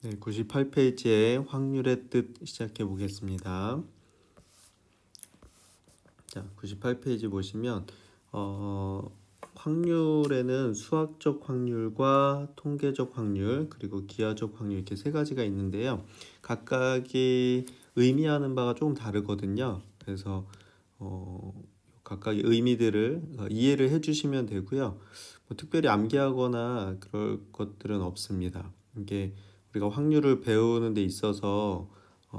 네, 98페이지의 확률의 뜻 시작해 보겠습니다. 자, 98페이지 보시면 확률에는 수학적 확률과 통계적 확률 그리고 기하적 확률 이렇게 세 가지가 있는데요. 각각이 의미하는 바가 조금 다르거든요. 그래서 각각의 의미들을 이해를 해주시면 되고요. 뭐 특별히 암기하거나 그럴 것들은 없습니다. 이게 우리가 확률을 배우는 데 있어서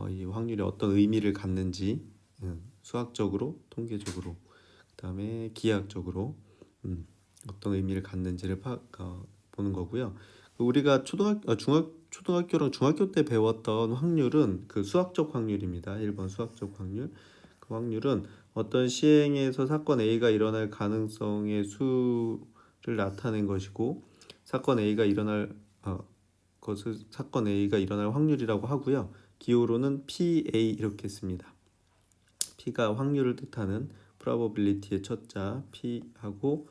이 확률이 어떤 의미를 갖는지 수학적으로, 통계적으로, 그다음에 기하학적으로 어떤 의미를 갖는지를 보는 거고요. 우리가 초등학교랑 중학교 때 배웠던 확률은 그 수학적 확률입니다. 1번 수학적 확률. 그 확률은 어떤 시행에서 사건 A가 일어날 가능성의 수를 나타낸 것이고 사건 A가 일어날 것을 사건 A가 일어날 확률이라고 하고요. 기호로는 PA 이렇게 씁니다. P가 확률을 뜻하는 probability의 첫자 P하고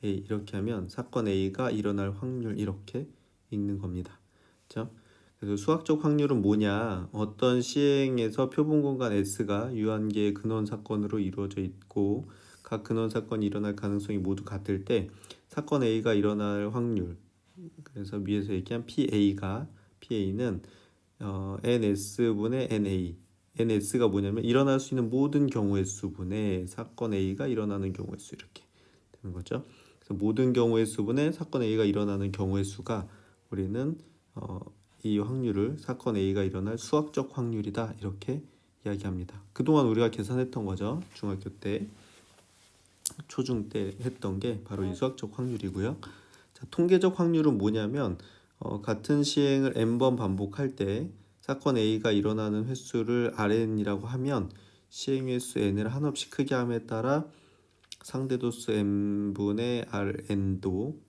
A 이렇게 하면 사건 A가 일어날 확률 이렇게 읽는 겁니다. 그렇죠? 그래서 수학적 확률은 뭐냐? 어떤 시행에서 표본 공간 S가 유한계의 근원 사건으로 이루어져 있고 각 근원 사건이 일어날 가능성이 모두 같을 때 사건 A가 일어날 확률 그래서 위에서 얘기한 PA는 NS분의 NA NS가 뭐냐면 일어날 수 있는 모든 경우의 수분의 사건 A가 일어나는 경우의 수 이렇게 되는 거죠. 그래서 모든 경우의 수분의 사건 A가 일어나는 경우의 수가 우리는 이 확률을 사건 A가 일어날 수학적 확률이다 이렇게 이야기합니다. 그동안 우리가 계산했던 거죠. 중학교 때, 초중 때 했던 게 바로 이 수학적 확률이고요. 자, 통계적 확률은 뭐냐면 같은 시행을 n번 반복할 때 사건 A가 일어나는 횟수를 Rn이라고 하면 시행 횟수 n을 한없이 크게 함에 따라 상대도수 n분의 Rn도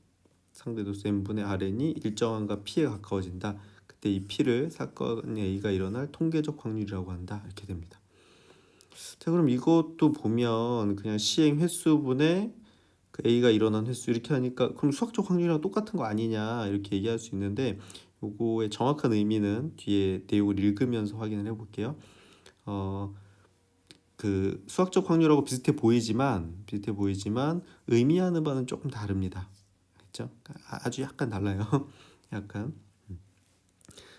상대도수 n분의 Rn이 일정한과 P에 가까워진다. 그때 이 P를 사건 A가 일어날 통계적 확률이라고 한다. 이렇게 됩니다. 자, 그럼 이것도 보면 그냥 시행 횟수분의 그 A가 일어난 횟수 이렇게 하니까 그럼 수학적 확률이랑 똑같은 거 아니냐 이렇게 얘기할 수 있는데 요거의 정확한 의미는 뒤에 내용을 읽으면서 확인을 해볼게요. 그 수학적 확률하고 비슷해 보이지만 의미하는 바는 조금 다릅니다. 그렇죠? 아주 약간 달라요. 약간.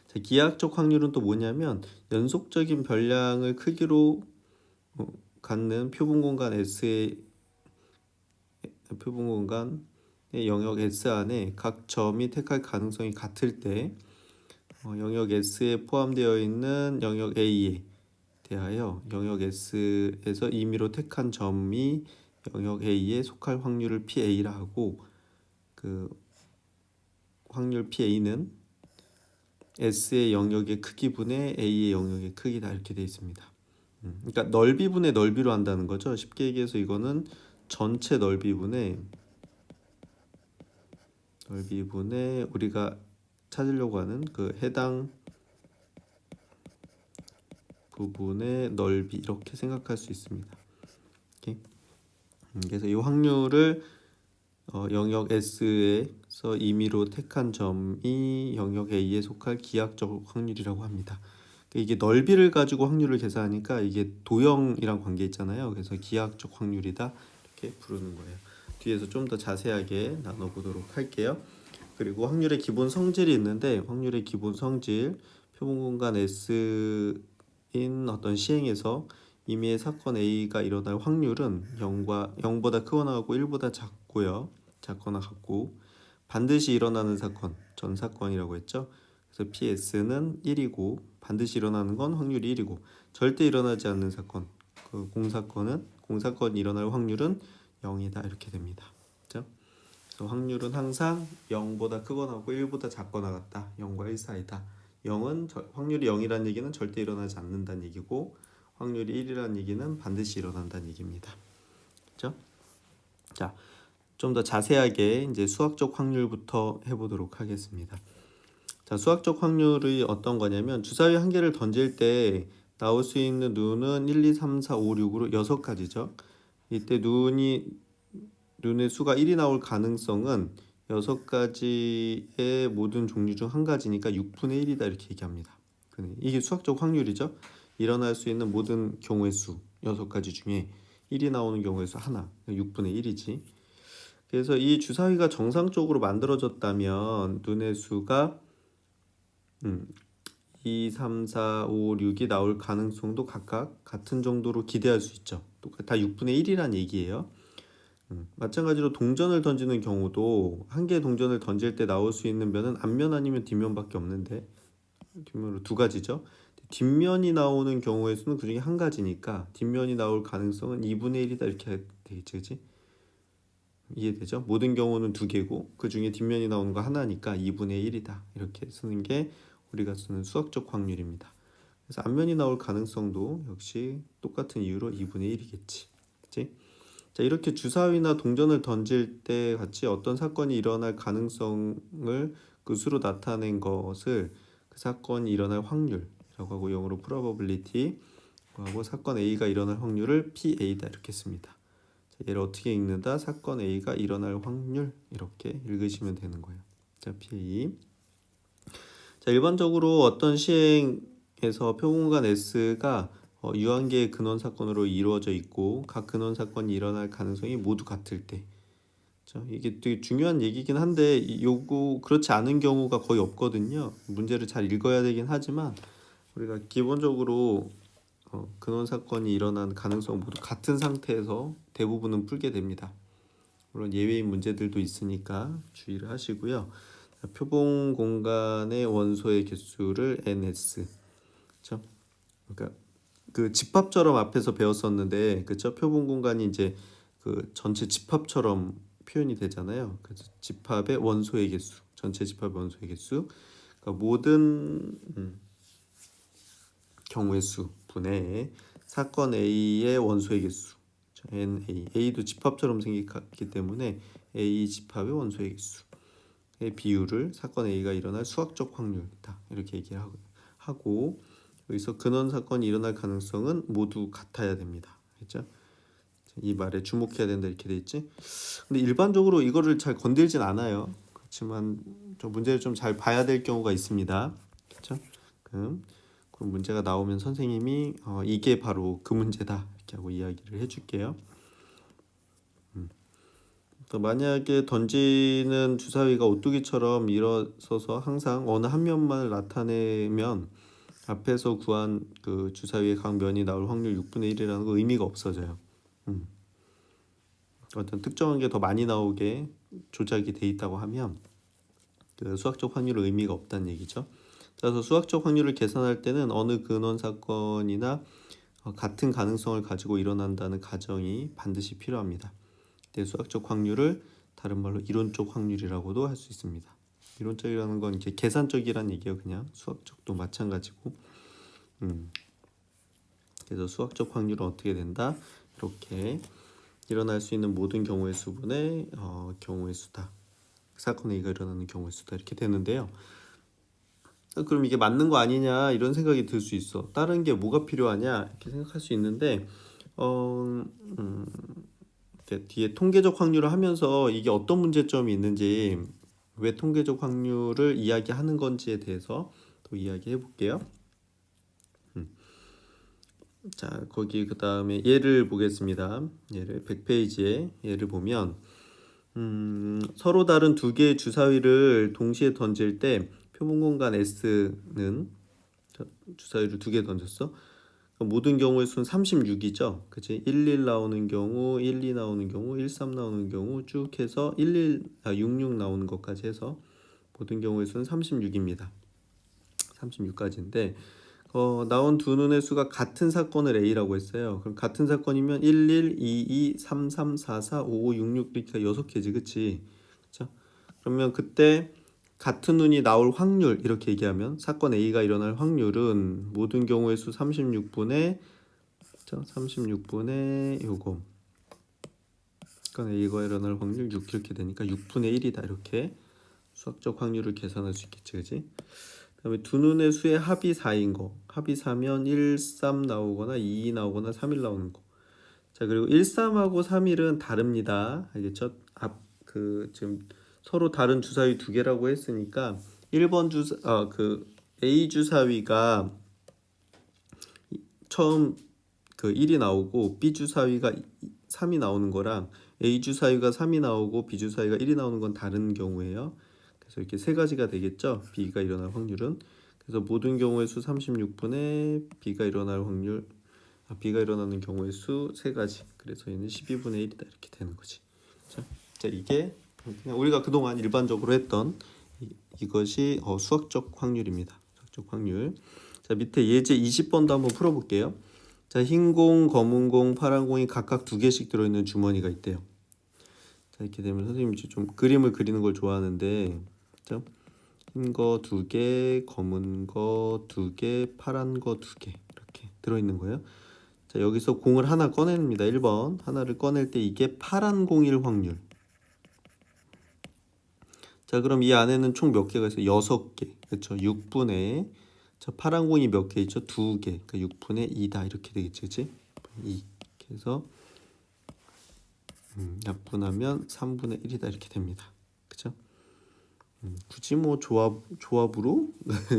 자, 기하학적 확률은 또 뭐냐면 연속적인 별량을 크기로 갖는 표본 공간 S의 표본 공간의 영역 S 안에 각 점이 택할 가능성이 같을 때 영역 S에 포함되어 있는 영역 A에 대하여 영역 S에서 임의로 택한 점이 영역 A에 속할 확률을 PA라 하고 그 확률 PA는 S의 영역의 크기분의 A의 영역의 크기다 이렇게 되어 있습니다. 그러니까 넓이분의 넓이로 한다는 거죠. 쉽게 얘기해서 이거는 전체 넓이분의 우리가 찾으려고 하는 그 해당 부분의 넓이 이렇게 생각할 수 있습니다. 이렇게. 그래서 이 확률을 영역 S에서 임의로 택한 점이 영역 A에 속할 기하학적 확률이라고 합니다. 이게 넓이를 가지고 확률을 계산하니까 이게 도형이랑 관계 있잖아요. 그래서 기하학적 확률이다 이렇게 부르는 거예요. 뒤에서 좀 더 자세하게 나눠보도록 할게요. 그리고 확률의 기본 성질이 있는데 확률의 기본 성질 표본 공간 S인 어떤 시행에서 임의의 사건 A가 일어날 확률은 0보다 크거나 같고 1보다 작거나 같고 반드시 일어나는 사건, 전 사건이라고 했죠. 그래서 PS는 1이고 반드시 일어나는 건 확률이 1이고 절대 일어나지 않는 사건, 그 공사건이 일어날 확률은 0이다 이렇게 됩니다. 그렇죠? 그래서 확률은 항상 0보다 크거나 하고 1보다 작거나 같다. 0과 1 사이다. 확률이 0이라는 얘기는 절대 일어나지 않는다는 얘기고 확률이 1이라는 얘기는 반드시 일어난다는 얘기입니다. 그렇죠? 자, 좀 더 자세하게 이제 수학적 확률부터 해보도록 하겠습니다. 자, 수학적 확률이 어떤 거냐면 주사위 한 개를 던질 때 나올 수 있는 눈은 1, 2, 3, 4, 5, 6으로 6가지죠. 이때 눈의 수가 1이 나올 가능성은 6가지의 모든 종류 중 한 가지니까 6분의 1이다 이렇게 얘기합니다. 이게 수학적 확률이죠. 일어날 수 있는 모든 경우의 수 6가지 중에 1이 나오는 경우의 수 하나, 6분의 1이지. 그래서 이 주사위가 정상적으로 만들어졌다면 눈의 수가 2, 3, 4, 5, 6이 나올 가능성도 각각 같은 정도로 기대할 수 있죠. 다 6분의 1이란 얘기예요. 마찬가지로 동전을 던지는 경우도 한 개의 동전을 던질 때 나올 수 있는 면은 앞면 아니면 뒷면밖에 없는데 뒷면으로 두 가지죠. 뒷면이 나오는 경우의 수는 그 중에 한 가지니까 뒷면이 나올 가능성은 2분의 1이다 이렇게 되겠지, 그치? 이해되죠? 모든 경우는 두 개고 그 중에 뒷면이 나오는 거 하나니까 2분의 1이다 이렇게 쓰는 게 우리가 쓰는 수학적 확률입니다. 그래서 앞면이 나올 가능성도 역시 똑같은 이유로 2분의 1이겠지. 그치? 자, 이렇게 주사위나 동전을 던질 때 같이 어떤 사건이 일어날 가능성을 그 수로 나타낸 것을 그 사건이 일어날 확률이라고 하고 영어로 probability 하고 사건 A가 일어날 확률을 PA다 이렇게 씁니다. 자, 얘를 어떻게 읽는다? 사건 A가 일어날 확률 이렇게 읽으시면 되는 거예요. 자, PA. 자, 일반적으로 어떤 시행에서 표본관 S가 유한계의 근원 사건으로 이루어져 있고 각 근원 사건이 일어날 가능성이 모두 같을 때, 자, 이게 되게 중요한 얘기긴 한데 요거 그렇지 않은 경우가 거의 없거든요. 문제를 잘 읽어야 되긴 하지만 우리가 기본적으로 근원 사건이 일어난 가능성 모두 같은 상태에서 대부분은 풀게 됩니다. 물론 예외인 문제들도 있으니까 주의를 하시고요. 표본 공간의 원소의 개수를 NS, 그렇죠? 그러니까 그 집합처럼 앞에서 배웠었는데, 그렇죠? 표본 공간이 이제 그 전체 집합처럼 표현이 되잖아요. 그래서 집합의 원소의 개수, 전체 집합의 원소의 개수, 그러니까 모든 경우의 수 분의 사건 A의 원소의 개수, NA, A도 집합처럼 생겼기 때문에 A 집합의 원소의 개수의 비율을 사건 A가 일어날 수학적 확률이다 이렇게 얘기를 하고 여기서 근원 사건이 일어날 가능성은 모두 같아야 됩니다. 그렇죠? 이 말에 주목해야 된다 이렇게 돼 있지. 근데 일반적으로 이거를 잘 건들진 않아요. 그렇지만 좀 문제를 좀 잘 봐야 될 경우가 있습니다. 그렇죠? 그럼 문제가 나오면 선생님이 이게 바로 그 문제다 이렇게 하고 이야기를 해줄게요. 또 만약에 던지는 주사위가 오뚜기처럼 일어서서 항상 어느 한 면만을 나타내면 앞에서 구한 그 주사위의 각 면이 나올 확률 6분의 1이라는 거 의미가 없어져요. 어떤 특정한 게 더 많이 나오게 조작이 돼 있다고 하면 그 수학적 확률은 의미가 없다는 얘기죠. 그래서 수학적 확률을 계산할 때는 어느 근원 사건이나 같은 가능성을 가지고 일어난다는 가정이 반드시 필요합니다. 수학적 확률을 다른 말로 이론적 확률이라고도 할 수 있습니다. 이론적이라는 건 이렇게 계산적이란 얘기예요. 그냥 수학적도 마찬가지고. 그래서 수학적 확률은 어떻게 된다? 이렇게 일어날 수 있는 모든 경우의 수분의 경우의 수다. 사건 A가 일어나는 경우의 수다 이렇게 되는데요. 그럼 이게 맞는 거 아니냐 이런 생각이 들 수 있어. 다른 게 뭐가 필요하냐 이렇게 생각할 수 있는데 뒤에 통계적 확률을 하면서 이게 어떤 문제점이 있는지 왜 통계적 확률을 이야기하는 건지에 대해서 또 이야기해 볼게요. 자, 거기 그 다음에 예를 보겠습니다. 예를 100페이지에 예를 보면 서로 다른 두 개의 주사위를 동시에 던질 때 표본 공간 S는 주사위를 두 개 던졌어. 모든 경우의 수는 36이죠. 그치? 11 나오는 경우, 12 나오는 경우, 13 나오는 경우 쭉 해서 66 나오는 것까지 해서 모든 경우의 수는 36입니다. 36까지인데 나온 두 눈의 수가 같은 사건을 A라고 했어요. 그럼 같은 사건이면 11, 22, 33, 44, 55, 66 이렇게 6개지. 그치? 그쵸? 그러면 그때 같은 눈이 나올 확률 이렇게 얘기하면 사건 A가 일어날 확률은 모든 경우의 수 36분의 36분의 요거 사건 A가 일어날 확률 6 이렇게 되니까 6분의 1이다 이렇게 수학적 확률을 계산할 수 있겠지. 그치? 그다음에 두 눈의 수의 합이 4인 거. 합이 4면 1, 3 나오거나 2 나오거나 3일 나오는 거. 자, 그리고 1, 3하고 3일은 다릅니다. 알겠죠? 지금 서로 다른 주사위 두 개라고 했으니까 1번 A 주사위가 처음 그 1이 나오고 B 주사위가 3이 나오는 거랑 A 주사위가 3이 나오고 B 주사위가 1이 나오는 건 다른 경우예요. 그래서 이렇게 세 가지가 되겠죠. B가 일어날 확률은. 그래서 모든 경우의 수 36분의 B가 일어날 확률, B가 일어나는 경우의 수 세 가지. 그래서 얘는 12분의 1이다 이렇게 되는 거지. 자, 이게 그냥 우리가 그동안 일반적으로 했던 이것이 수학적 확률입니다. 수학적 확률. 자, 밑에 예제 20번도 한번 풀어볼게요. 자, 흰 공, 검은 공, 파란 공이 각각 두 개씩 들어있는 주머니가 있대요. 자, 이렇게 되면 선생님이 좀 그림을 그리는 걸 좋아하는데, 그죠? 흰 거 두 개, 검은 거 두 개, 파란 거 두 개 이렇게 들어있는 거예요. 자, 여기서 공을 하나 꺼냅니다. 1번 하나를 꺼낼 때 이게 파란 공일 확률. 자, 그럼 이 안에는 총 몇 개가 있어요? 6개. 그렇죠? 6분의 자, 파란 공이 몇 개 있죠? 2개. 그러니까 6분의 2다 이렇게 되겠지. 그치? 2. 그래서 약분하면 3분의 1이다 이렇게 됩니다. 그쵸? 굳이 뭐 조합으로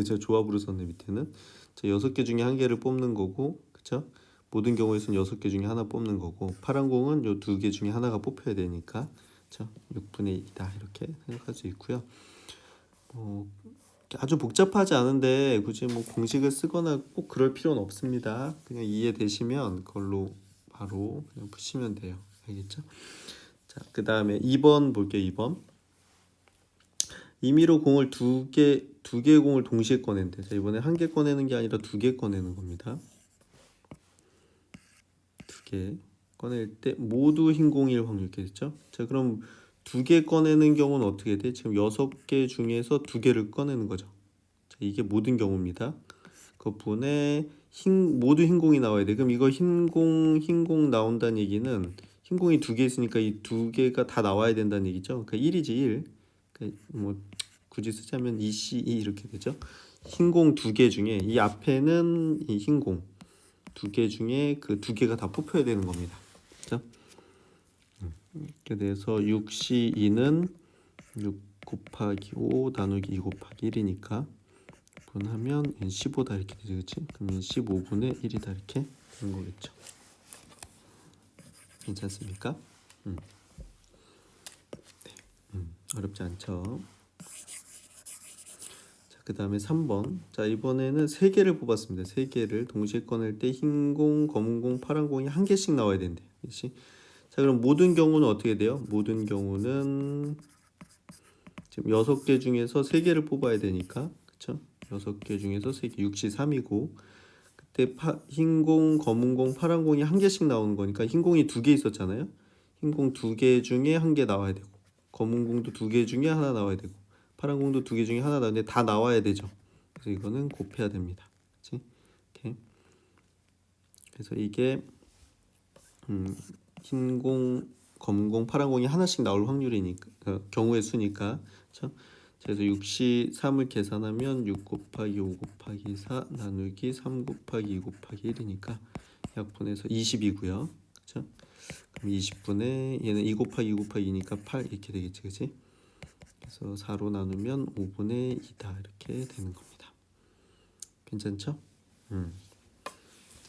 저 조합으로 썼네 밑에는. 자, 6개 중에 한 개를 뽑는 거고, 그쵸? 모든 경우에서는 6개 중에 하나 뽑는 거고, 파란 공은 요 2개 중에 하나가 뽑혀야 되니까, 그쵸? 6분의 2다 이렇게 생각할 수 있고요. 아주 복잡하지 않은데 굳이 뭐 공식을 쓰거나 꼭 그럴 필요는 없습니다. 그냥 이해되시면 그걸로 바로 그냥 푸시면 돼요. 알겠죠? 자, 그 다음에 2번 볼게요. 2번. 임의로 공을 두 개의 공을 동시에 꺼낸대. 자, 이번에 한 개 꺼내는 게 아니라 두 개 꺼내는 겁니다. 두 개 꺼낼 때 모두 흰 공일 확률 있겠죠? 자, 그럼 두 개 꺼내는 경우는 어떻게 돼? 지금 6개 중에서 두 개를 꺼내는 거죠. 자, 이게 모든 경우입니다. 그분에 모두 흰 공이 나와야 돼. 그럼 이거 흰 공 나온다는 얘기는 흰 공이 두 개 있으니까 이 두 개가 다 나와야 된다는 얘기죠. 그러니까 1이지 1. 그러니까 뭐 굳이 쓰자면 2C2 이렇게 되죠. 흰 공 두 개 중에 이 앞에는 이 흰 공 두 개 중에 그 두 개가 다 뽑혀야 되는 겁니다. 그렇죠? 이렇게 돼서 6C2는 6 곱하기 5 나누기 2 곱하기 1이니까 분하면 15다 이렇게 되죠. 그치? 그러면 15분의 1이다 이렇게 되는 거겠죠. 괜찮습니까? 네. 어렵지 않죠. 자, 그 다음에 3번. 자, 이번에는 3개를 뽑았습니다. 3개를 동시에 꺼낼 때 흰 공, 검은 공, 파란 공이 한 개씩 나와야 된대. 그치? 자, 그럼 모든 경우는 어떻게 돼요? 모든 경우는 지금 6개 중에서 3개를 뽑아야 되니까, 그쵸? 6개 중에서 3개, 6시 3이고, 그때 흰 공, 검은 공, 파란 공이 한 개씩 나오는 거니까 흰 공이 2개 있었잖아요. 흰 공 2개 중에 한 개 나와야 되고, 검은 공도 2개 중에 하나 나와야 되고, 파란 공도 2개 중에 하나 나오는데 다 나와야 되죠. 그래서 이거는 곱해야 됩니다. 그치? 이렇게. 그래서 이게 흰 공, 검은 공, 파란 공이 하나씩 나올 확률이니까 경우의 수니까, 그렇죠? 그래서 6시 3을 계산하면 6 곱하기 5 곱하기 4 나누기 3 곱하기 2 곱하기 1이니까 약분해서 20이고요. 그렇죠? 그럼 20분의 얘는 2 곱하기 2 곱하기 2니까 8 이렇게 되겠지. 그치? 그래서 4로 나누면 5분의 2다 이렇게 되는 겁니다. 괜찮죠?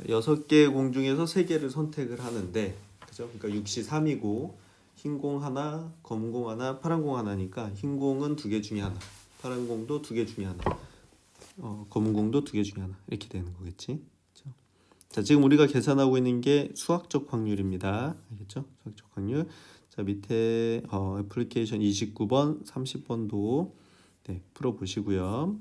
6개의 공 중에서 3개를 선택을 하는데, 그죠? 그러니까 6시 3이고 흰 공 하나, 검은 공 하나, 파란 공 하나니까 흰 공은 2개 중에 하나, 파란 공도 2개 중에 하나, 검은 공도 2개 중에 하나 이렇게 되는 거겠지. 그렇죠? 자, 지금 우리가 계산하고 있는 게 수학적 확률입니다. 알겠죠? 수학적 확률. 자, 밑에 애플리케이션 29번, 30번도 네, 풀어 보시고요.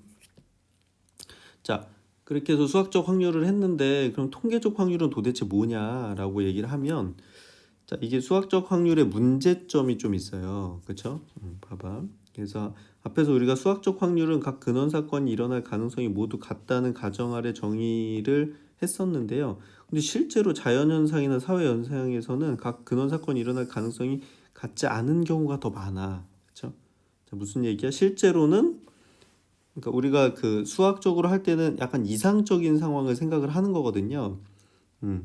자, 그렇게 해서 수학적 확률을 했는데 그럼 통계적 확률은 도대체 뭐냐라고 얘기를 하면, 자, 이게 수학적 확률의 문제점이 좀 있어요. 그렇죠? 봐봐. 그래서 앞에서 우리가 수학적 확률은 각 근원 사건이 일어날 가능성이 모두 같다는 가정 아래 정의를 했었는데요. 근데 실제로 자연현상이나 사회현상에서는 각 근원 사건이 일어날 가능성이 같지 않은 경우가 더 많아. 그렇죠? 자, 무슨 얘기야? 실제로는, 그러니까 우리가 그 수학적으로 할 때는 약간 이상적인 상황을 생각을 하는 거거든요. 그러니까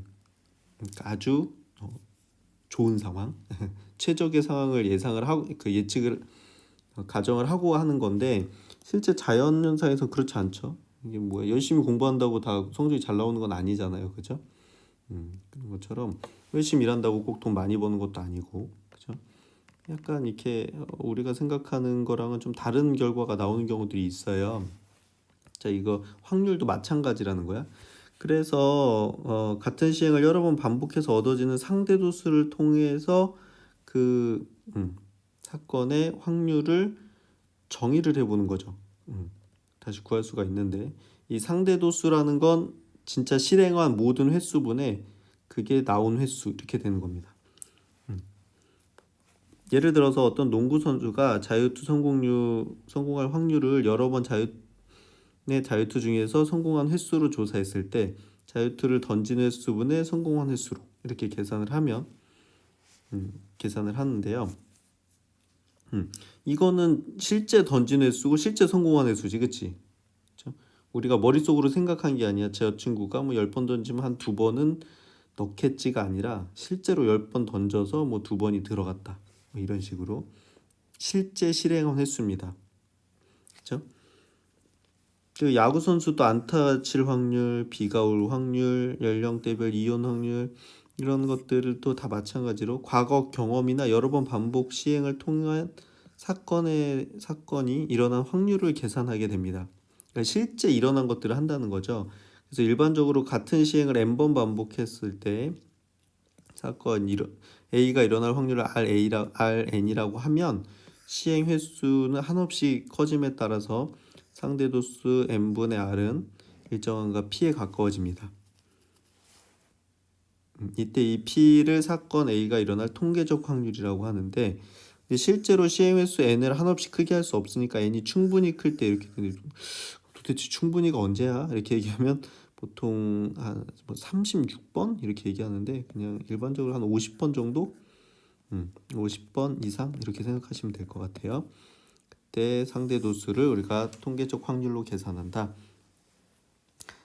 아주 좋은 상황, 최적의 상황을 예상을 하고 그 예측을 가정을 하고 하는 건데 실제 자연 현상에서 그렇지 않죠. 이게 뭐야 열심히 공부한다고 다 성적이 잘 나오는 건 아니잖아요, 그죠? 그런 것처럼 열심히 일한다고 꼭 돈 많이 버는 것도 아니고, 그죠? 약간 이렇게 우리가 생각하는 거랑은 좀 다른 결과가 나오는 경우들이 있어요. 자, 이거 확률도 마찬가지라는 거야. 그래서 같은 시행을 여러 번 반복해서 얻어지는 상대도수를 통해서 그 사건의 확률을 정의를 해보는 거죠. 다시 구할 수가 있는데 이 상대도수라는 건 진짜 실행한 모든 횟수분의 그게 나온 횟수 이렇게 되는 겁니다. 예를 들어서 어떤 농구 선수가 자유투 성공할 확률을 여러 번 자유투 중에서 성공한 횟수로 조사했을 때 자유투를 던진 횟수분의 성공한 횟수로 이렇게 계산을 하면 계산을 하는데요. 이거는 실제 던진 횟수고 실제 성공한 횟수지, 그치? 그쵸? 우리가 머릿속으로 생각한 게 아니야. 제 여친구가 뭐 10번 던지면 한 2번은 넣겠지가 아니라 실제로 10번 던져서 뭐 2번이 들어갔다. 뭐 이런 식으로 실제 실행한 횟수입니다. 그렇죠? 그 야구 선수도 안타 칠 확률, 비가 올 확률, 연령대별 이혼 확률 이런 것들을 또 다 마찬가지로 과거 경험이나 여러 번 반복 시행을 통한 사건이 일어난 확률을 계산하게 됩니다. 그러니까 실제 일어난 것들을 한다는 거죠. 그래서 일반적으로 같은 시행을 n번 반복했을 때 A가 일어날 확률을 RN이라고 하면 시행 횟수는 한없이 커짐에 따라서 상대도수 n분의 r은 일정한과 p에 가까워집니다. 이때 이 p를 사건 A가 일어날 통계적 확률이라고 하는데 실제로 시행 횟수 n을 한없이 크게 할 수 없으니까 n이 충분히 클 때 이렇게 되는데 도대체 충분히가 언제야? 이렇게 얘기하면 보통 한 36번 이렇게 얘기하는데 그냥 일반적으로 한 50번 정도? 50번 이상 이렇게 생각하시면 될 것 같아요. 그때 상대 도수를 우리가 통계적 확률로 계산한다.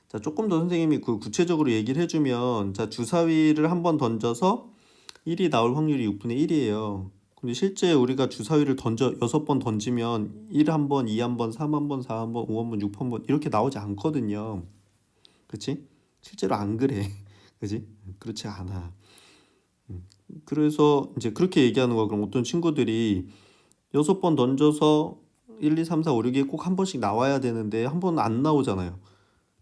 자, 조금 더 선생님이 그 구체적으로 얘기를 해주면 자, 주사위를 한번 던져서 1이 나올 확률이 6분의 1이에요. 근데 실제 우리가 주사위를 6번 던지면 1 한 번, 2 한 번, 3 한 번, 4 한 번, 5 한 번, 6 한 번 이렇게 나오지 않거든요. 그치? 실제로 안 그래. 그치? 그렇지 않아. 그래서 이제 그렇게 얘기하는 거야. 그럼 어떤 친구들이 6번 던져서 1, 2, 3, 4, 5, 6이 꼭 한 번씩 나와야 되는데 한 번은 안 나오잖아요.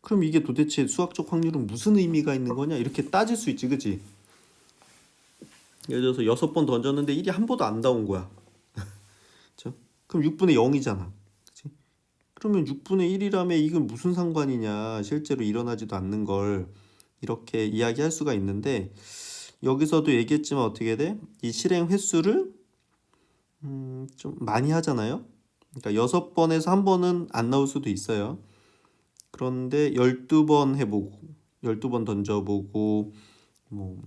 그럼 이게 도대체 수학적 확률은 무슨 의미가 있는 거냐? 이렇게 따질 수 있지, 그치? 예를 들어서 6번 던졌는데 1이 한 번도 안 나온 거야. 그렇죠? 그럼 6분의 0이잖아. 그치? 그러면 6분의 1이라면 이건 무슨 상관이냐? 실제로 일어나지도 않는 걸 이렇게 이야기할 수가 있는데 여기서도 얘기했지만 어떻게 돼? 이 실행 횟수를 좀 많이 하잖아요. 그러니까 6번에서 한 번은 안 나올 수도 있어요. 그런데 12번 해보고 12번 던져보고 뭐,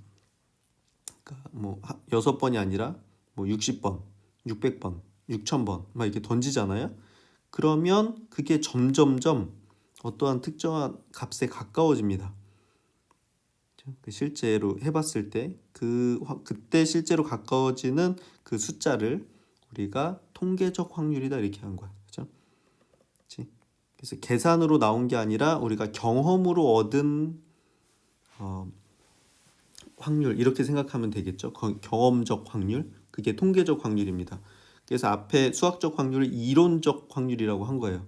그러니까 뭐 6번이 아니라 뭐 60번, 600번, 6000번 막 이렇게 던지잖아요. 그러면 그게 점점점 어떠한 특정한 값에 가까워집니다. 실제로 해봤을 때 그때 실제로 가까워지는 그 숫자를 우리가 통계적 확률이다 이렇게 한 거야. 그죠? 그래서 계산으로 나온 게 아니라 우리가 경험으로 얻은 확률 이렇게 생각하면 되겠죠. 경험적 확률 그게 통계적 확률입니다. 그래서 앞에 수학적 확률을 이론적 확률이라고 한 거예요.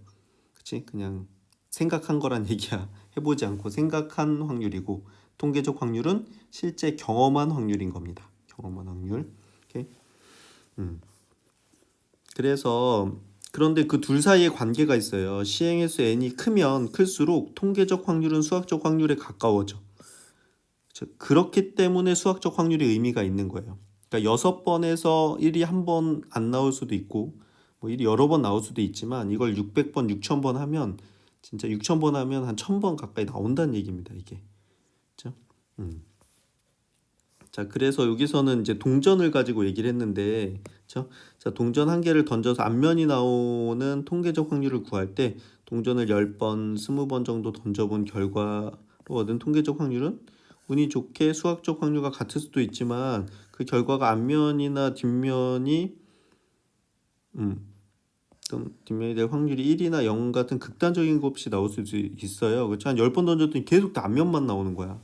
그치? 그냥 생각한 거란 얘기야. 해보지 않고 생각한 확률이고 통계적 확률은 실제 경험한 확률인 겁니다. 경험한 확률. 오케이? 그래서 그런데 그 둘 사이에 관계가 있어요. 시행횟수 n이 크면 클수록 통계적 확률은 수학적 확률에 가까워져. 그렇기 때문에 수학적 확률이 의미가 있는 거예요. 그러니까 6번에서 1이 한 번 안 나올 수도 있고 뭐 1이 여러 번 나올 수도 있지만 이걸 600번, 6000번 하면 진짜 6000번 하면 한 1000번 가까이 나온다는 얘기입니다. 이게. 그렇죠? 자, 그래서 여기서는 이제 동전을 가지고 얘기를 했는데, 그렇죠? 자, 동전 한 개를 던져서 앞면이 나오는 통계적 확률을 구할 때 동전을 10번, 20번 정도 던져본 결과로 얻은 통계적 확률은 운이 좋게 수학적 확률과 같을 수도 있지만 그 결과가 앞면이나 뒷면이 당첨이 될 확률이 1이나 0 같은 극단적인 값이 나올 수도 있어요. 그렇죠? 한 10번 던졌더니 계속 단면만 나오는 거야.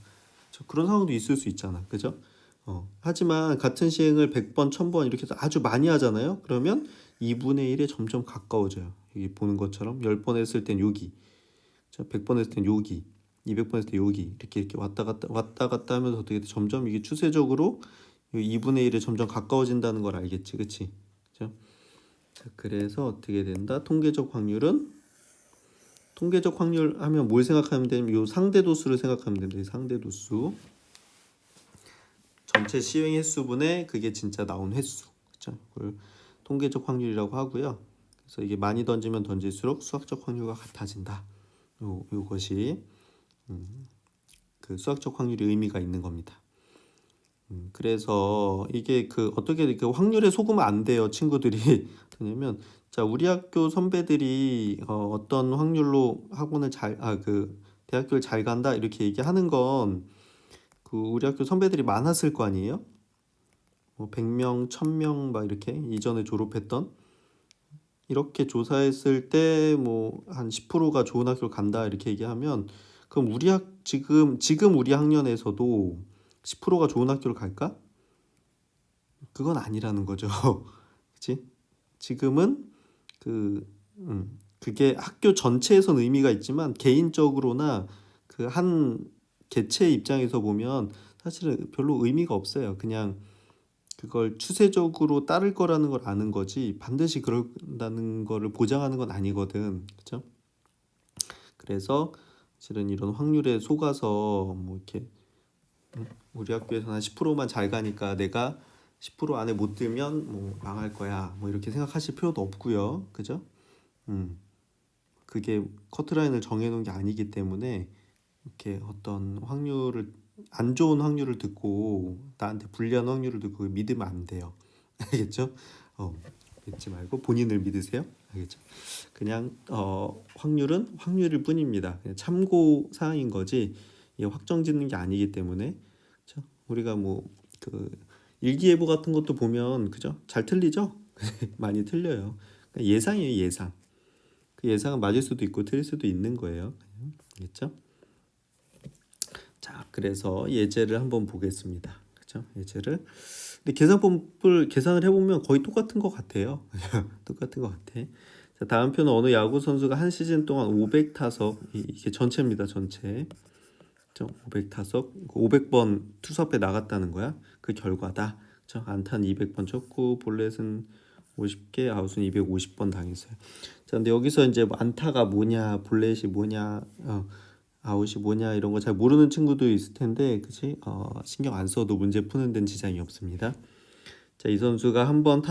그런 상황도 있을 수 있잖아. 그죠? 하지만 같은 시행을 100번, 1000번 이렇게 해서 아주 많이 하잖아요. 그러면 2분의 1에 점점 가까워져요. 여기 보는 것처럼 10번 했을 땐 여기, 100번 했을 땐 여기, 200번 했을 때 여기 이렇게 왔다 갔다 하면서 어떻게 돼? 점점 이게 추세적으로 2분의 1에 점점 가까워진다는 걸 알겠지, 그치? 그죠? 자, 그래서 어떻게 된다? 통계적 확률 하면 뭘 생각하면 되냐면 요 상대도수를 생각하면 됩니다. 상대도수. 전체 시행 횟수분의 그게 진짜 나온 횟수. 그렇죠? 그걸 통계적 확률이라고 하고요. 그래서 이게 많이 던지면 던질수록 수학적 확률과 같아진다. 요것이 그 수학적 확률의 의미가 있는 겁니다. 그래서 이게 그 어떻게 그 확률에 속으면 안 돼요, 친구들이. 왜냐면 자, 우리 학교 선배들이 어떤 확률로 학원을 그 대학교를 잘 간다 이렇게 얘기하는 건 그 우리 학교 선배들이 많았을 거 아니에요? 뭐 100명, 1000명 막 이렇게 이전에 졸업했던 이렇게 조사했을 때 뭐 한 10%가 좋은 학교를 간다 이렇게 얘기하면 그럼 지금 우리 학년에서도 10%가 좋은 학교를 갈까? 그건 아니라는 거죠. 그치? 지금은 그게 학교 전체에선 의미가 있지만 개인적으로나 그 한 개체 입장에서 보면 사실은 별로 의미가 없어요. 그냥 그걸 추세적으로 따를 거라는 걸 아는 거지 반드시 그런다는 거를 보장하는 건 아니거든. 그렇죠? 그래서 사실은 이런 확률에 속아서 뭐 이렇게 우리 학교에서는 한 10%만 잘 가니까 내가 10% 안에 못 들면 뭐 망할 거야. 뭐 이렇게 생각하실 필요도 없고요. 그죠? 그게 커트라인을 정해놓은 게 아니기 때문에 이렇게 어떤 확률을 안 좋은 확률을 듣고 나한테 불리한 확률을 듣고 믿으면 안 돼요. 알겠죠? 믿지 말고 본인을 믿으세요. 알겠죠? 그냥 확률은 확률일 뿐입니다. 그냥 참고 사항인 거지 확정 짓는 게 아니기 때문에 그렇죠? 우리가 뭐 그 일기예보 같은 것도 보면 그죠? 잘 틀리죠? 많이 틀려요. 그러니까 예상이에요, 예상. 그 예상은 맞을 수도 있고 틀릴 수도 있는 거예요. 알겠죠? 자, 그래서 예제를 한번 보겠습니다. 그렇죠? 예제를. 근데 계산법을 계산을 해보면 거의 똑같은 것 같아요. 똑같은 것 같아. 자, 다음 표는 어느 야구 선수가 한 시즌 동안 500타석 이게 전체입니다. 전체. 500타석 500번 투수앞에 나갔다는 거야. 그 결과다. 그렇죠? 안타는 200번 쳤고 볼넷은 50개, 아웃은 250번 당했어요. 자, 근데 여기서 이제 뭐 안타가 뭐냐, 볼넷이 뭐냐, 아웃이 뭐냐 이런 거 잘 모르는 친구도 있을 텐데, 그치? 신경 안 써도 문제 푸는 데는 지장이 없습니다. 자, 이 선수가 한 번의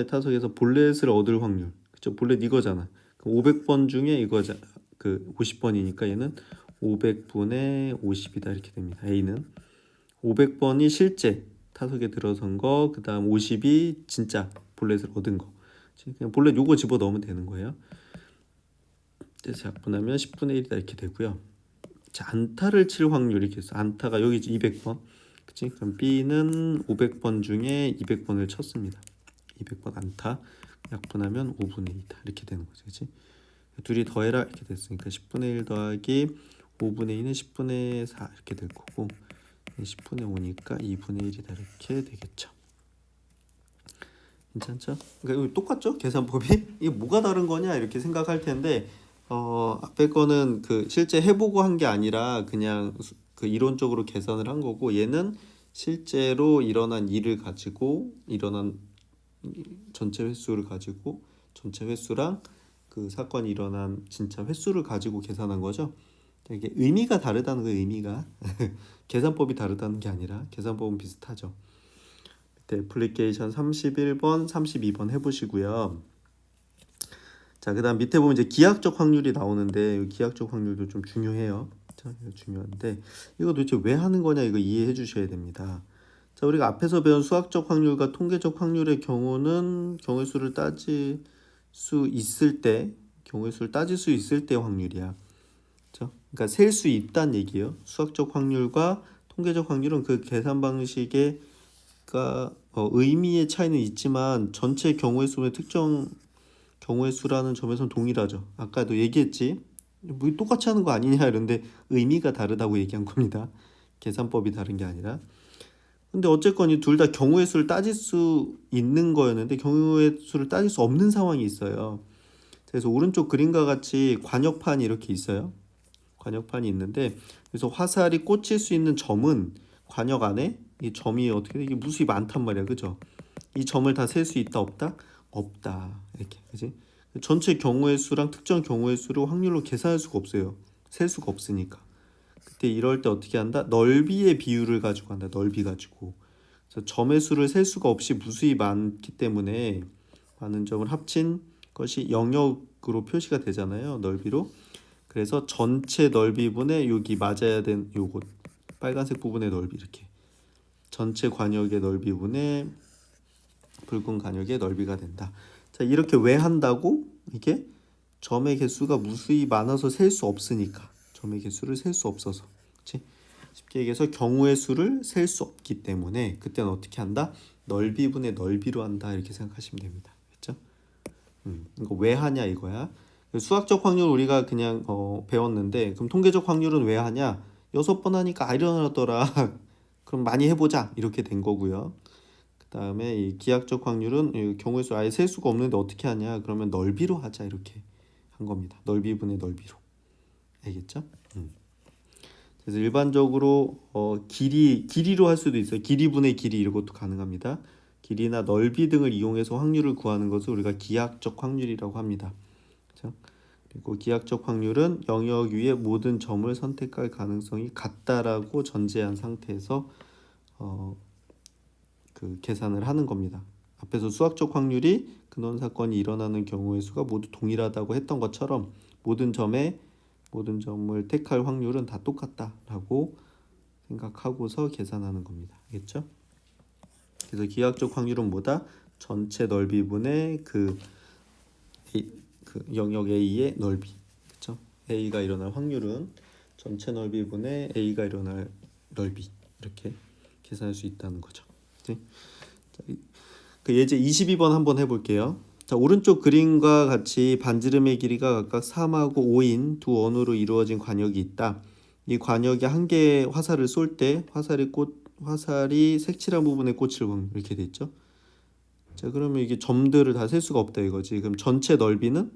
타석에서 볼넷을 얻을 확률, 그쵸? 볼넷 이거잖아. 500번 중에 이거자, 그 50번이니까 얘는 500분의 50이다 이렇게 됩니다. A는 500번이 실제 타석에 들어선 거, 그 다음 50이 진짜 볼넷을 얻은 거. 그냥 볼넷 요거 집어 넣으면 되는 거예요. 그래서 약분하면 10분의 1이다 이렇게 되고요. 자, 안타를 칠 확률 이렇게 해서 안타가 여기 200번. 그치? 그럼 B는 500번 중에 200번을 쳤습니다. 200번 안타 약분하면 5분의 2다 이렇게 되는 거죠. 그치? 둘이 더해라 이렇게 됐으니까 10분의 1 더하기 5분의 2는 10분의 4 이렇게 될 거고 10분의 5니까 2분의 1이다 이렇게 되겠죠. 괜찮죠? 그러니까 똑같죠? 계산법이? 이게 뭐가 다른 거냐 이렇게 생각할 텐데 앞에 거는 그 실제 해보고 한 게 아니라 그냥 그 이론적으로 계산을 한 거고 얘는 실제로 일어난 일을 가지고 일어난 전체 횟수를 가지고 전체 횟수랑 그 사건이 일어난 진짜 횟수를 가지고 계산한 거죠. 이게 의미가 다르다는 거예요. 의미가 계산법이 다르다는 게 아니라 계산법은 비슷하죠. 밑에 애플리케이션 31번, 32번 해보시고요. 자, 그다음 밑에 보면 이제 기하적 확률이 나오는데 기하적 확률도 좀 중요해요. 자, 이거 중요한데 이거 도대체 왜 하는 거냐 이거 이해해 주셔야 됩니다. 자, 우리가 앞에서 배운 수학적 확률과 통계적 확률의 경우는 경우의 수를 따질 수 있을 때 확률이야. 그렇죠? 그러니까 셀 수 있다는 얘기예요. 수학적 확률과 통계적 확률은 그 계산 방식의 의미의 차이는 있지만 전체 경우의 수의 특정 경우의 수라는 점에서는 동일하죠. 아까도 얘기했지. 뭐 똑같이 하는 거 아니냐 이런데 의미가 다르다고 얘기한 겁니다. 계산법이 다른 게 아니라. 근데 어쨌건 이 둘 다 경우의 수를 따질 수 있는 거였는데 경우의 수를 따질 수 없는 상황이 있어요. 그래서 오른쪽 그림과 같이 관역판이 이렇게 있어요. 관역판이 있는데 그래서 화살이 꽂힐 수 있는 점은 관역 안에 이 점이 어떻게 돼? 이게 무수히 많단 말이야, 그죠? 이 점을 다 셀 수 있다 없다? 없다 이렇게, 그지? 전체 경우의 수랑 특정 경우의 수를 확률로 계산할 수가 없어요. 셀 수가 없으니까. 그때 이럴 때 어떻게 한다? 넓이의 비율을 가지고 한다. 넓이 가지고. 그래서 점의 수를 셀 수가 없이 무수히 많기 때문에 많은 점을 합친 것이 영역으로 표시가 되잖아요. 넓이로. 그래서 전체 넓이분의 여기 맞아야 된 요곳 빨간색 부분의 넓이 이렇게 전체 관역의 넓이분의 붉은 관역의 넓이가 된다. 자, 이렇게 왜 한다고? 이게 점의 개수가 무수히 많아서 셀 수 없으니까. 점의 개수를 셀 수 없어서. 그치? 쉽게 얘기해서 경우의 수를 셀 수 없기 때문에 그때는 어떻게 한다? 넓이분의 넓이로 한다 이렇게 생각하시면 됩니다. 그렇죠? 이거 왜 하냐 이거야. 수학적 확률 우리가 그냥 배웠는데 그럼 통계적 확률은 왜 하냐? 6번 하니까 일어나더라. 그럼 많이 해보자 이렇게 된 거고요. 그 다음에 이 기하적 확률은 이 경우의 수 아예 셀 수가 없는데 어떻게 하냐? 그러면 넓이로 하자 이렇게 한 겁니다. 넓이분의 넓이로. 알겠죠? 그래서 일반적으로 길이로 할 수도 있어요. 길이분의 길이 이것도 가능합니다. 길이나 넓이 등을 이용해서 확률을 구하는 것을 우리가 기하적 확률이라고 합니다. 그렇죠? 그리고 기하적 확률은 영역 위의 모든 점을 선택할 가능성이 같다라고 전제한 상태에서 그 계산을 하는 겁니다. 앞에서 수학적 확률이 근원 사건이 일어나는 경우의 수가 모두 동일하다고 했던 것처럼 모든 점을 택할 확률은 다 똑같다라고 생각하고서 계산하는 겁니다. 알겠죠? 그래서 기하적 확률은 뭐다? 전체 넓이분의 그 영역 A의 넓이. 그렇죠? A가 일어날 확률은 전체 넓이분의 A가 일어날 넓이. 이렇게 계산할 수 있다는 거죠. 자, 그 예제 22번 한번 해볼게요. 자, 오른쪽 그림과 같이 반지름의 길이가 각각 3하고 5인 두 원으로 이루어진 관역이 있다. 이 관역에 한 개의 화살을 쏠 때 화살이 색칠한 부분에 꽂힐 확률 이렇게 돼 있죠. 자, 그러면 이게 점들을 다 셀 수가 없다 이거지. 그럼 전체 넓이는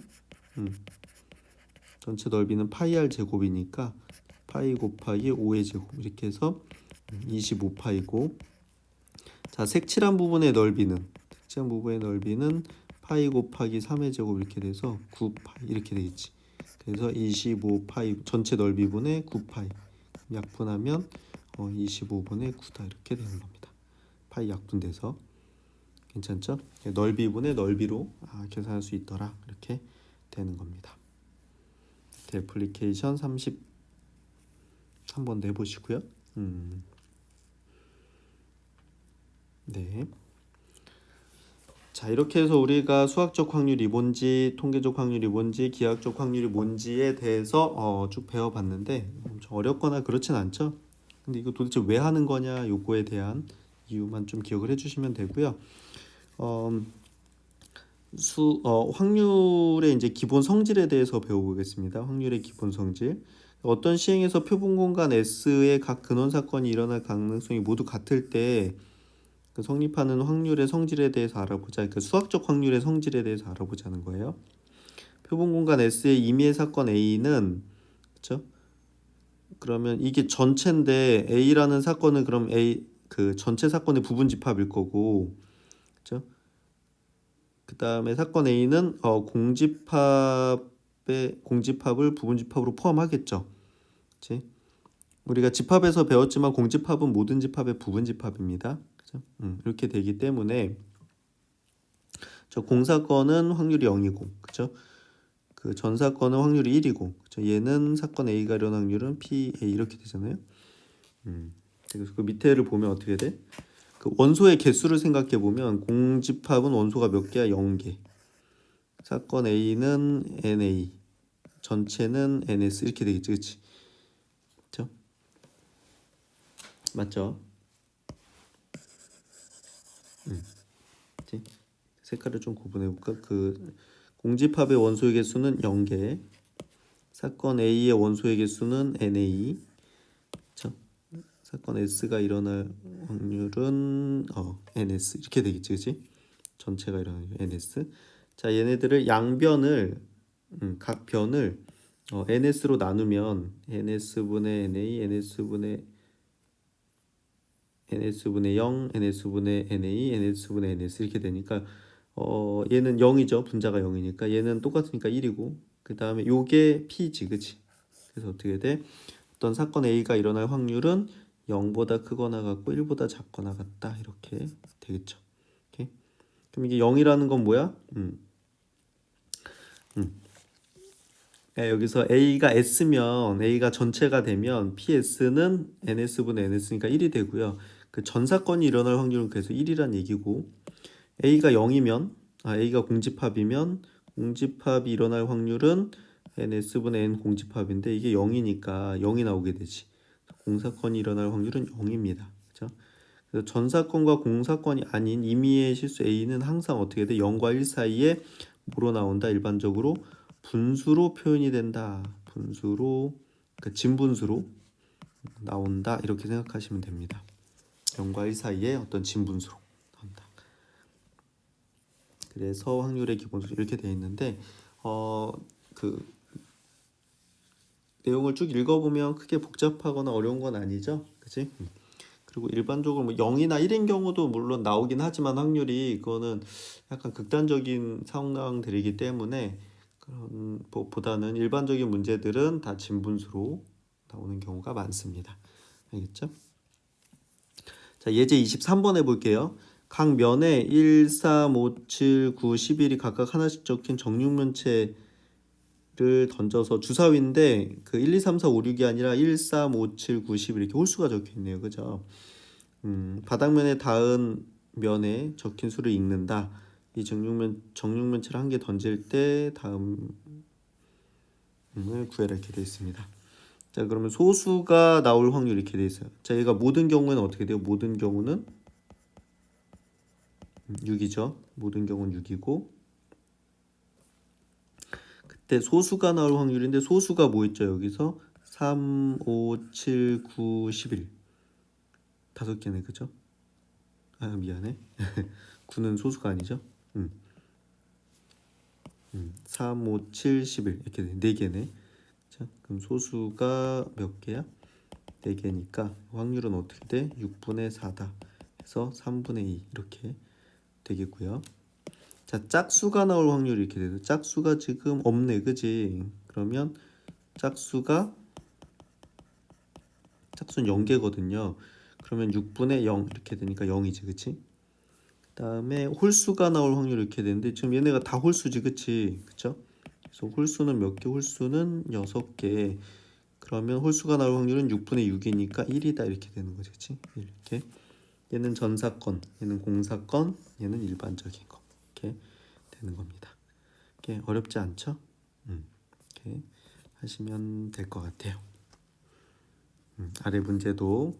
파이 r 제곱이니까 파이 곱하기 5의 제곱 이렇게 해서 25파이고, 자, 색칠한 부분의 넓이는 파이 곱하기 3의 제곱 이렇게 돼서 9파이 이렇게 되겠지. 그래서 25파이 전체 넓이분의 9파이 약분하면 25분의 9다 이렇게 되는 겁니다. 파이 약분돼서 괜찮죠? 넓이분의 넓이로 계산할 수 있더라 이렇게 되는 겁니다. 애플리케이션 30 한 번 내보시고요. 네. 자, 이렇게 해서 우리가 수학적 확률이 뭔지, 통계적 확률이 뭔지, 기하적 확률이 뭔지에 대해서 쭉 배워봤는데 엄청 어렵거나 그렇진 않죠. 근데 이거 도대체 왜 하는 거냐 요거에 대한 이유만 좀 기억을 해주시면 되고요. 확률의 이제 기본 성질에 대해서 배워보겠습니다. 확률의 기본 성질. 어떤 시행에서 표본 공간 S의 각 근원 사건이 일어날 가능성이 모두 같을 때 그 성립하는 확률의 성질에 대해서 알아보자. 그 수학적 확률의 성질에 대해서 알아보자는 거예요. 표본 공간 S의 임의의 사건 A는 그렇죠? 그러면 이게 전체인데 A라는 사건은 그럼 A 그 전체 사건의 부분 집합일 거고, 그렇죠? 그 다음에 사건 A는 공집합을 부분 집합으로 포함하겠죠. 그치? 우리가 집합에서 배웠지만 공집합은 모든 집합의 부분 집합입니다. 그죠? 이렇게 되기 때문에 저 공사건은 확률이 0이고, 그죠? 그 전사건은 확률이 1이고, 그죠? 얘는 사건 A가 일어날 확률은 PA 이렇게 되잖아요. 그래서 그 밑에를 보면 어떻게 돼? 그 원소의 개수를 생각해 보면 공집합은 원소가 몇 개야? 0개. 사건 A는 NA, 전체는 NS 이렇게 되겠지, 그렇지? 그렇죠? 맞죠? 그치? 색깔을 좀 구분해 볼까? 그 공집합의 원소의 개수는 0개. 사건 A의 원소의 개수는 NA. 그쵸? 사건 S가 일어날 확률은 NS 이렇게 되겠지, 그치? 전체가 일어나는 NS. 자, 얘네들을 양변을 각 변을 NS로 나누면 NS분의 NA, NS분의 0, NS분의 NA, NS분의 NS 이렇게 되니까 얘는 0이죠. 분자가 0이니까 얘는 똑같으니까 1이고 그 다음에 요게 P지, 그치? 그래서 어떻게 돼? 어떤 사건 A가 일어날 확률은 0보다 크거나 같고 1보다 작거나 같다 이렇게 되겠죠. 오케이? 그럼 이게 0이라는 건 뭐야? 여기서 A가 S면 A가 전체가 되면 PS는 NS분의 NS니까 1이 되고요. 그 전 사건이 일어날 확률은 그래서 1이란 얘기고 A가 0이면 A가 공집합이면 공집합이 일어날 확률은 NS분의 N 공집합인데 이게 0이니까 0이 나오게 되지. 공사건이 일어날 확률은 0입니다. 그렇죠? 그래서 전사건과 공사건이 아닌 임의의 실수 A는 항상 어떻게 돼? 0과 1 사이에 뭐로 나온다? 일반적으로 분수로 표현이 된다. 분수로, 그러니까 진분수로 나온다. 이렇게 생각하시면 됩니다. 0과 1 사이에 어떤 진분수로 나온다. 그래서 확률의 기본수 이렇게 되어 있는데 그 내용을 쭉 읽어보면 크게 복잡하거나 어려운 건 아니죠, 그치? 그리고 일반적으로 뭐 0이나 1인 경우도 물론 나오긴 하지만 확률이 그거는 약간 극단적인 상황들이기 때문에 그런 보다는 일반적인 문제들은 다 진분수로 나오는 경우가 많습니다. 알겠죠? 자, 예제 23번 해볼게요. 각 면에 1, 3, 5, 7, 9, 11이 각각 하나씩 적힌 정육면체를 던져서 주사위인데 그 1, 2, 3, 4, 5, 6이 아니라 1, 3, 5, 7, 9, 11 이렇게 홀수가 적혀 있네요. 그죠? 바닥면에 닿은 면에 적힌 수를 읽는다. 이 정육면체를 한 개 던질 때 다음을 구해라 이렇게 되어 있습니다. 자, 그러면 소수가 나올 확률 이렇게 되어 있어요. 자, 얘가 모든 경우에는 어떻게 돼요? 모든 경우는 6이죠. 모든 경우는 6이고 그때 소수가 나올 확률인데 소수가 뭐 있죠? 여기서 3, 5, 7, 9, 11 다섯 개네, 그죠? 미안해. 9는 소수가 아니죠? 3, 5, 7, 11 이렇게 돼. 4개네. 자, 그럼 소수가 몇 개야? 4개니까 확률은 어떻게 돼? 6분의 4다. 해서 3분의 2 이렇게 되겠고요. 자, 짝수가 나올 확률이 이렇게 돼서 짝수가 지금 없네, 그지? 그러면 짝수는 0개거든요. 그러면 6분의 0 이렇게 되니까 0이지, 그치? 그 다음에 홀수가 나올 확률이 이렇게 되는데 지금 얘네가 다 홀수지, 그치? 그쵸? 그래서 홀수는 몇 개? 홀수는 6개. 그러면 홀수가 나올 확률은 6분의 6이니까 1이다 이렇게 되는 거지, 그치? 이렇게. 얘는 전사건, 얘는 공사건, 얘는 일반적인 거 이렇게 되는 겁니다. 이렇게 어렵지 않죠? 이렇게 하시면 될 것 같아요. 아래 문제도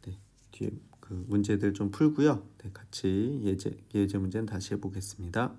네, 뒤에 그 문제들 좀 풀고요. 네, 같이 예제 문제는 다시 해보겠습니다.